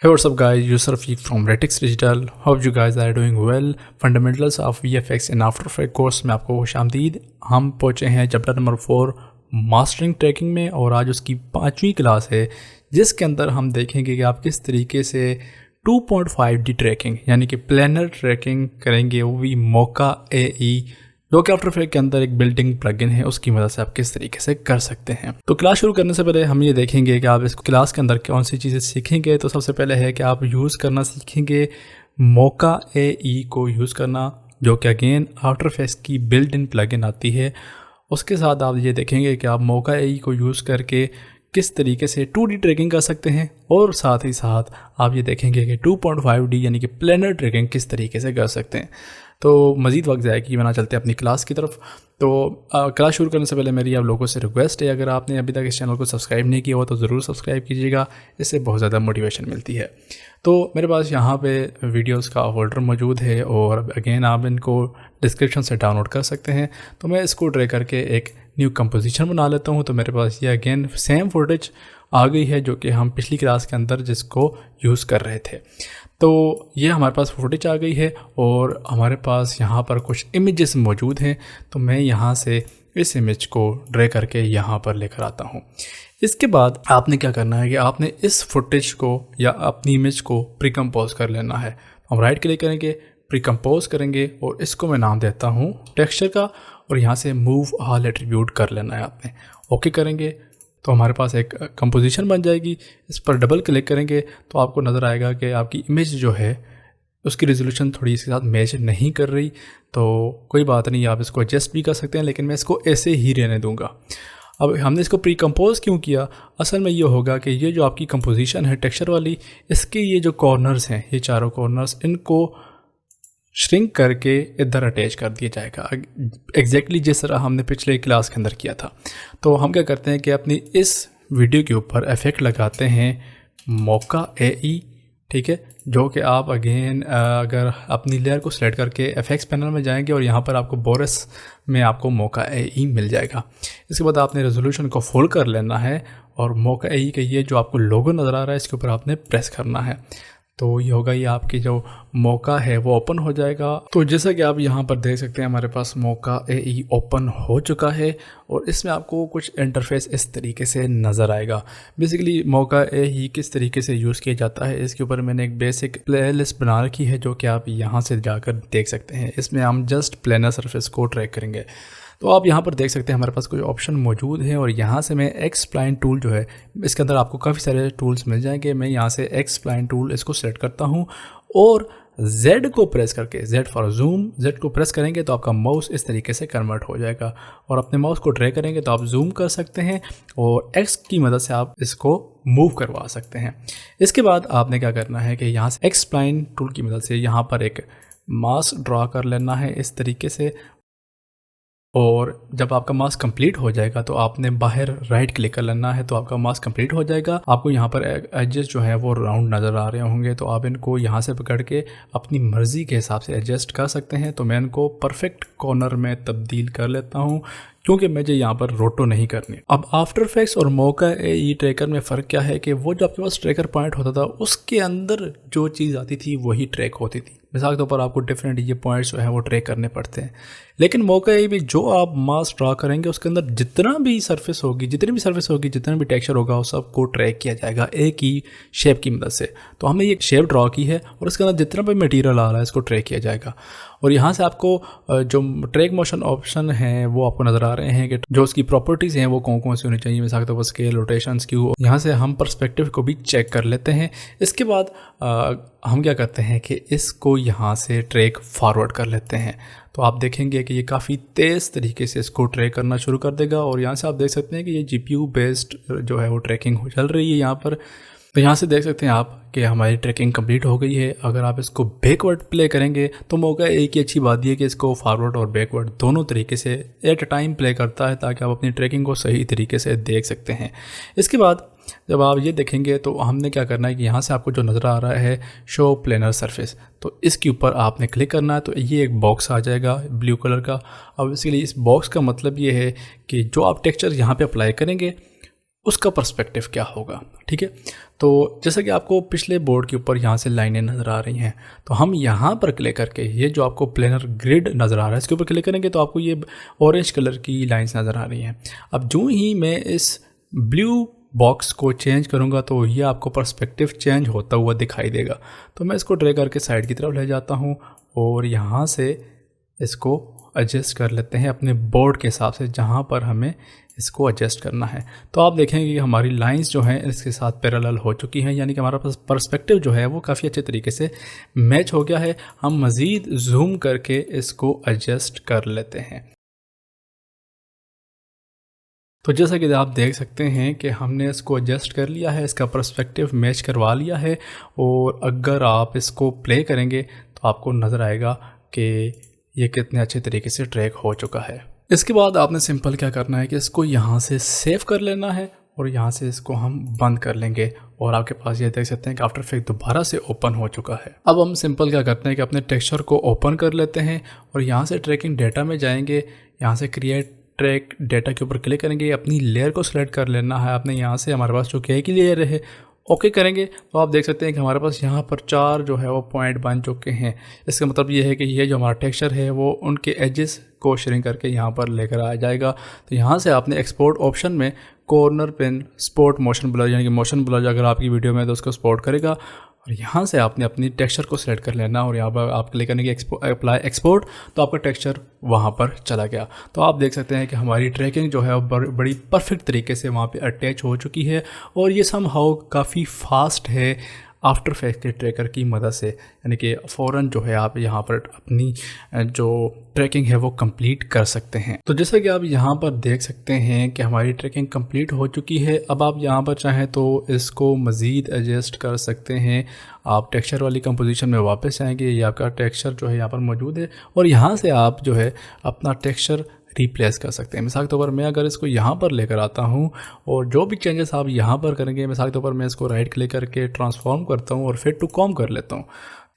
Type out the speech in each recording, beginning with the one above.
Hey, what's up guys, Yusuf Rafiq from Retix Digital. Hope you guys are doing well. Fundamentals of VFX in After Effects course में आपको खुशामदीद। हम पहुँचे हैं chapter number 4 mastering trekking में और आज उसकी 5वीं क्लास है जिसके अंदर हम देखेंगे कि आप किस तरीके से 2.5D ट्रैकिंग यानी कि प्लानर ट्रैकिंग करेंगे, वो भी मोका AE जो कि आफ्टर इफेक्ट के अंदर एक बिल्डिंग प्लगइन है, उसकी मदद से आप किस तरीके से कर सकते हैं। तो क्लास शुरू करने से पहले हम ये देखेंगे कि आप इस क्लास के अंदर कौन सी चीज़ें सीखेंगे। तो सबसे पहले है कि आप यूज़ करना सीखेंगे मोका AE को यूज़ करना, जो कि अगेन आफ्टर इफेक्ट्स की बिल्ट इन प्लगइन आती है। उसके साथ आप ये देखेंगे कि आप मोका AE को यूज़ करके किस तरीके से 2D ट्रैकिंग कर सकते हैं और साथ ही साथ आप ये देखेंगे कि 2.5D यानी कि प्लानर ट्रैकिंग किस तरीके से कर सकते हैं। तो मज़ीद वक्त जाएगी बना चलते हैं अपनी क्लास की तरफ। तो क्लास शुरू करने से पहले मेरी आप लोगों से रिक्वेस्ट है, अगर आपने अभी तक इस चैनल को सब्सक्राइब नहीं किया हो तो ज़रूर सब्सक्राइब कीजिएगा, इससे बहुत ज़्यादा मोटिवेशन मिलती है। तो मेरे पास यहाँ पे वीडियोस का फोल्डर मौजूद है और अगेन आप इनको डिस्क्रिप्शन से डाउनलोड कर सकते हैं। तो मैं इसको ड्रैग करके एक न्यू कंपोजिशन बना लेता हूँ। तो मेरे पास ये अगेन सेम फुटेज आ गई है जो कि हम पिछली क्लास के अंदर जिसको यूज़ कर रहे थे। तो ये हमारे पास फुटेज आ गई है और हमारे पास यहाँ पर कुछ इमेजेस मौजूद हैं। तो मैं यहाँ से इस इमेज को ड्रैग करके यहाँ पर लेकर आता हूँ। इसके बाद आपने क्या करना है कि आपने इस फुटेज को या अपनी इमेज को प्रीकम्पोज कर लेना है। हम राइट क्लिक करेंगे, प्रीकम्पोज करेंगे और इसको मैं नाम देता हूँ टेक्सचर का और यहाँ से मूव ऑल एट्रीब्यूट कर लेना है आपने। ओके करेंगे तो हमारे पास एक कंपोजिशन बन जाएगी। इस पर डबल क्लिक करेंगे तो आपको नज़र आएगा कि आपकी इमेज जो है उसकी रेजोल्यूशन थोड़ी इसके साथ मैच नहीं कर रही। तो कोई बात नहीं, आप इसको एडजस्ट भी कर सकते हैं, लेकिन मैं इसको ऐसे ही रहने दूंगा। अब हमने इसको प्री कंपोज क्यों किया, असल में ये होगा कि ये जो आपकी कंपोजिशन है टेक्सचर वाली, इसके ये जो कॉर्नर्स हैं, ये चारों कॉर्नर्स, इनको श्रिंक करके इधर अटैच कर दिया जाएगा एग्जैक्टली जिस तरह हमने पिछले क्लास के अंदर किया था। तो हम क्या करते हैं कि अपनी इस वीडियो के ऊपर इफेक्ट लगाते हैं मोका AE, ठीक है, जो कि आप अगेन अगर अपनी लेयर को सिलेक्ट करके एफएक्स पैनल में जाएंगे और यहाँ पर आपको बोरस में आपको मोका AE मिल जाएगा। इसके बाद आपने रेजोल्यूशन को फुल कर लेना है और मोका AE का ये जो आपको लोगो नज़र आ रहा है इसके ऊपर आपने प्रेस करना है। तो ये होगा, ये आपकी जो मोका है वो ओपन हो जाएगा। तो जैसा कि आप यहाँ पर देख सकते हैं हमारे पास मोका AE ओपन हो चुका है और इसमें आपको कुछ इंटरफेस इस तरीके से नज़र आएगा। बेसिकली मोका AE किस तरीके से यूज़ किया जाता है इसके ऊपर मैंने एक बेसिक प्लेलिस्ट बना रखी है जो कि आप यहाँ से जाकर देख सकते हैं। इसमें हम जस्ट प्लेनर सरफेस को ट्रैक करेंगे। तो आप यहाँ पर देख सकते हैं हमारे पास कुछ ऑप्शन मौजूद हैं और यहाँ से मैं एक्सप्लाइन टूल जो है, इसके अंदर आपको काफ़ी सारे टूल्स मिल जाएंगे। मैं यहाँ से एक्सप्लाइन टूल इसको सेलेक्ट करता हूँ और Z को प्रेस करके, Z फॉर जूम, Z को प्रेस करेंगे तो आपका माउस इस तरीके से कन्वर्ट हो जाएगा और अपने माउस को ड्रैग करेंगे तो आप जूम कर सकते हैं और X की मदद से आप इसको मूव करवा सकते हैं। इसके बाद आपने क्या करना है कि यहाँ से एक्सप्लाइन टूल की मदद से यहाँ पर एक मास्क ड्रा कर लेना है इस तरीके से और जब आपका मास्क कंप्लीट हो जाएगा तो आपने बाहर राइट क्लिक कर लेना है तो आपका मास्क कंप्लीट हो जाएगा। आपको यहाँ पर एडजस्ट जो है वो राउंड नज़र आ रहे होंगे तो आप इनको यहाँ से पकड़ के अपनी मर्ज़ी के हिसाब से एडजस्ट कर सकते हैं। तो मैं इनको परफेक्ट कॉर्नर में तब्दील कर लेता हूँ क्योंकि मुझे यहाँ पर रोटो नहीं करनी। अब आफ्टर इफेक्ट्स और मोका AE ट्रैकर में फ़र्क क्या है कि वो जो आपके पास ट्रैकर पॉइंट होता था उसके अंदर जो चीज़ आती थी वही ट्रैक होती थी। मिसाल के तौर पर आपको डिफरेंट ये पॉइंट्स जो है वो ट्रैक करने पड़ते हैं, लेकिन मोका AE में जो आप मास्क ड्रा करेंगे उसके अंदर जितना भी सरफेस होगी, जितना भी टेक्सचर होगा वो सबको ट्रैक किया जाएगा एक ही शेप की मदद से। तो हमने ये शेप ड्रा की है और इसके अंदर जितना भी मटेरियल आ रहा है इसको ट्रैक किया जाएगा। और यहाँ से आपको जो ट्रैक मोशन ऑप्शन हैं वो आपको नज़र आ रहे हैं कि जो उसकी प्रॉपर्टीज़ हैं वो कौन सी होनी चाहिए। मिसाल के तौर पर स्केल, रोटेशन, स्क्यू, यहाँ से हम पर्सपेक्टिव को भी चेक कर लेते हैं। इसके बाद हम क्या करते हैं कि इसको यहाँ से ट्रैक फॉरवर्ड कर लेते हैं। तो आप देखेंगे कि ये काफ़ी तेज़ तरीके से इसको ट्रैक करना शुरू कर देगा और यहाँ से आप देख सकते हैं कि ये GPU बेस्ड जो है वो ट्रैकिंग चल रही है यहाँ पर। तो यहाँ से देख सकते हैं आप कि हमारी ट्रैकिंग कंप्लीट हो गई है। अगर आप इसको बैकवर्ड प्ले करेंगे तो मोका एक ही अच्छी बात है कि इसको फॉरवर्ड और बैकवर्ड दोनों तरीके से एट अ टाइम प्ले करता है ताकि आप अपनी ट्रैकिंग को सही तरीके से देख सकते हैं। इसके बाद जब आप ये देखेंगे तो हमने क्या करना है कि यहाँ से आपको जो नज़र आ रहा है शो प्लेनर सरफेस, तो इसके ऊपर आपने क्लिक करना है तो ये एक बॉक्स आ जाएगा ब्लू कलर का। अब इसके लिए इस बॉक्स का मतलब ये है कि जो आप टेक्सचर यहाँ पे अप्लाई करेंगे उसका पर्सपेक्टिव क्या होगा। ठीक है, तो जैसा कि आपको पिछले बोर्ड के ऊपर यहाँ से लाइनें नज़र आ रही हैं, तो हम यहाँ पर क्लिक करके ये जो आपको प्लेनर ग्रिड नज़र आ रहा है इसके ऊपर क्लिक करेंगे तो आपको ये ऑरेंज कलर की लाइंस नज़र आ रही हैं। अब जो ही मैं इस ब्लू बॉक्स को चेंज करूँगा तो ये आपको पर्सपेक्टिव चेंज होता हुआ दिखाई देगा। तो मैं इसको ड्रैग करके साइड की तरफ ले जाता हूँ और यहाँ से इसको एडजस्ट कर लेते हैं अपने बोर्ड के हिसाब से जहाँ पर हमें इसको एडजस्ट करना है। तो आप देखेंगे कि हमारी लाइंस जो हैं इसके साथ पैरेलल हो चुकी हैं, यानी कि हमारा पर्सपेक्टिव जो है वो काफ़ी अच्छे तरीके से मैच हो गया है। हम मज़ीद जूम करके इसको एडजस्ट कर लेते हैं। तो जैसा कि आप देख सकते हैं कि हमने इसको एडजस्ट कर लिया है, इसका पर्सपेक्टिव मैच करवा लिया है और अगर आप इसको प्ले करेंगे तो आपको नज़र आएगा कि ये कितने अच्छे तरीके से ट्रैक हो चुका है। इसके बाद आपने सिंपल क्या करना है कि इसको यहाँ से सेव कर लेना है और यहाँ से इसको हम बंद कर लेंगे और आपके पास ये देख सकते हैं कि आफ्टर इफेक्ट दोबारा से ओपन हो चुका है। अब हम सिंपल क्या करते हैं कि अपने टेक्सचर को ओपन कर लेते हैं और यहाँ से ट्रैकिंग डेटा में जाएंगे, यहाँ से क्रिएट ट्रैक डेटा के ऊपर क्लिक करेंगे, अपनी लेयर को सिलेक्ट कर लेना है आपने। यहाँ से हमारे पास जो क्या की लेयर है ओके करेंगे तो आप देख सकते हैं कि हमारे पास यहाँ पर 4 जो है वो पॉइंट बन चुके हैं। इसका मतलब ये है कि ये जो हमारा टेक्सचर है वो उनके एजेस को श्रिंक करके यहाँ पर लेकर आ जाएगा। तो यहाँ से आपने एक्सपोर्ट ऑप्शन में corner pin sport motion blur, यानी कि मोशन ब्लर अगर आपकी वीडियो में है तो उसको सपोर्ट करेगा और यहाँ से आपने अपनी टेक्सचर को सिलेक्ट कर लेना और यहाँ पर आप क्लिक करने की अप्लाई एक्सपोर्ट, तो आपका टेक्सचर वहाँ पर चला गया। तो आप देख सकते हैं कि हमारी ट्रैकिंग जो है वो बड़ी परफेक्ट तरीके से वहाँ पे अटैच हो चुकी है और ये समहाउ काफ़ी फास्ट है आफ्टर इफेक्ट के ट्रैकर की मदद से, यानी कि फ़ौरन जो है आप यहाँ पर अपनी जो ट्रैकिंग है वो कंप्लीट कर सकते हैं। तो जैसा कि आप यहाँ पर देख सकते हैं कि हमारी ट्रैकिंग कंप्लीट हो चुकी है। अब आप यहाँ पर चाहें तो इसको मज़ीद एडजस्ट कर सकते हैं। आप टेक्सचर वाली कंपोजिशन में वापस आएंगे, ये आपका टेक्सचर जो है यहाँ पर मौजूद है और यहाँ से आप जो है अपना टेक्सचर रिप्लेस कर सकते हैं। मिसाल के तौर पर मैं अगर इसको यहाँ पर लेकर आता हूँ और जो भी चेंजेस आप यहाँ पर करेंगे, मिसाल के तौर पर मैं इसको राइट क्लिक करके ट्रांसफॉर्म करता हूँ और फिट टू कॉम कर लेता हूँ।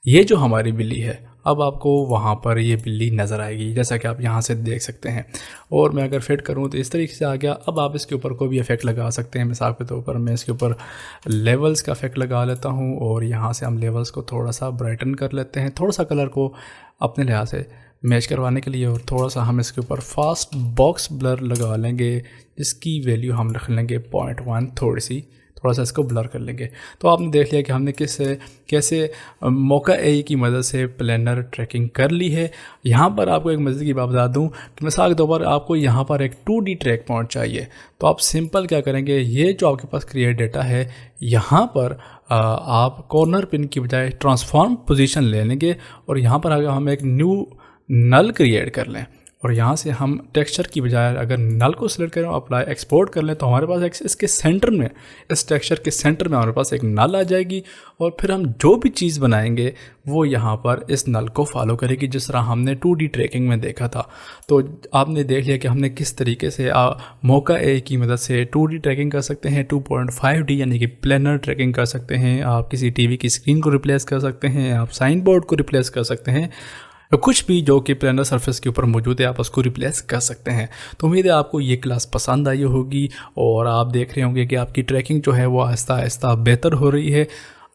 ये जो हमारी बिल्ली है अब आपको वहाँ पर ये बिल्ली नज़र आएगी जैसा कि आप यहाँ से देख सकते हैं। और मैं अगर फिट करूँ तो इस तरीके से आ गया। अब आप इसके ऊपर कोई भी इफेक्ट लगा सकते हैं। मिसाल के तौर पर मैं इसके ऊपर लेवल्स का इफेक्ट लगा लेता हूँ और यहाँ से हम लेवल्स को थोड़ा सा ब्राइटन कर लेते हैं, थोड़ा सा कलर को अपने लिहाज से मैच करवाने के लिए, और थोड़ा सा हम इसके ऊपर फास्ट बॉक्स ब्लर लगा लेंगे जिसकी वैल्यू हम रख लेंगे 0.1, थोड़ा सा इसको ब्लर कर लेंगे। तो आपने देख लिया कि हमने कैसे मौका ए की मदद से प्लानर ट्रैकिंग कर ली है। यहाँ पर आपको एक मज़े की बात बता दूँ कि मिसाल के तौर पर आपको यहाँ पर एक 2D ट्रैक पॉइंट चाहिए, तो आप सिंपल क्या करेंगे, ये जो आपके पास क्रिएट डेटा है यहाँ पर आप कॉर्नर पिन की बजाय ट्रांसफॉर्म पोजीशन ले लेंगे और यहाँ पर अगर हम एक न्यू नल क्रिएट कर लें और यहाँ से हम टेक्सचर की बजाय अगर नल को सिलेक्ट करें अप्लाई एक्सपोर्ट कर लें तो हमारे पास इसके सेंटर में, इस टेक्सचर के सेंटर में हमारे पास एक नल आ जाएगी और फिर हम जो भी चीज़ बनाएंगे वो यहाँ पर इस नल को फॉलो करेगी जिस तरह हमने 2D ट्रैकिंग में देखा था। तो आपने देख लिया कि हमने किस तरीके से मौका ए की मदद से 2D ट्रैकिंग कर सकते हैं, 2.5D यानी कि प्लानर ट्रैकिंग कर सकते हैं। आप किसी टीवी की स्क्रीन को रिप्लेस कर सकते हैं, आप साइन बोर्ड को रिप्लेस कर सकते हैं, कुछ भी जो कि प्लानर सरफेस के ऊपर मौजूद है आप उसको रिप्लेस कर सकते हैं। तो उम्मीद है आपको ये क्लास पसंद आई होगी और आप देख रहे होंगे कि आपकी ट्रैकिंग जो है वो आहिस्ता आहिस्ता बेहतर हो रही है।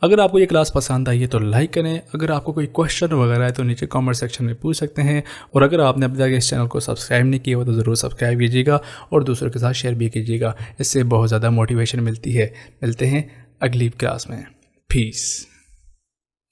अगर आपको ये क्लास पसंद आई है तो लाइक करें, अगर आपको कोई क्वेश्चन वगैरह है तो नीचे कमेंट सेक्शन में पूछ सकते हैं, और अगर आपने अभी तक इस चैनल को सब्सक्राइब नहीं किया हो तो ज़रूर सब्सक्राइब कीजिएगा और दूसरों के साथ शेयर भी कीजिएगा, इससे बहुत ज़्यादा मोटिवेशन मिलती है। मिलते हैं अगली क्लास में। पीस।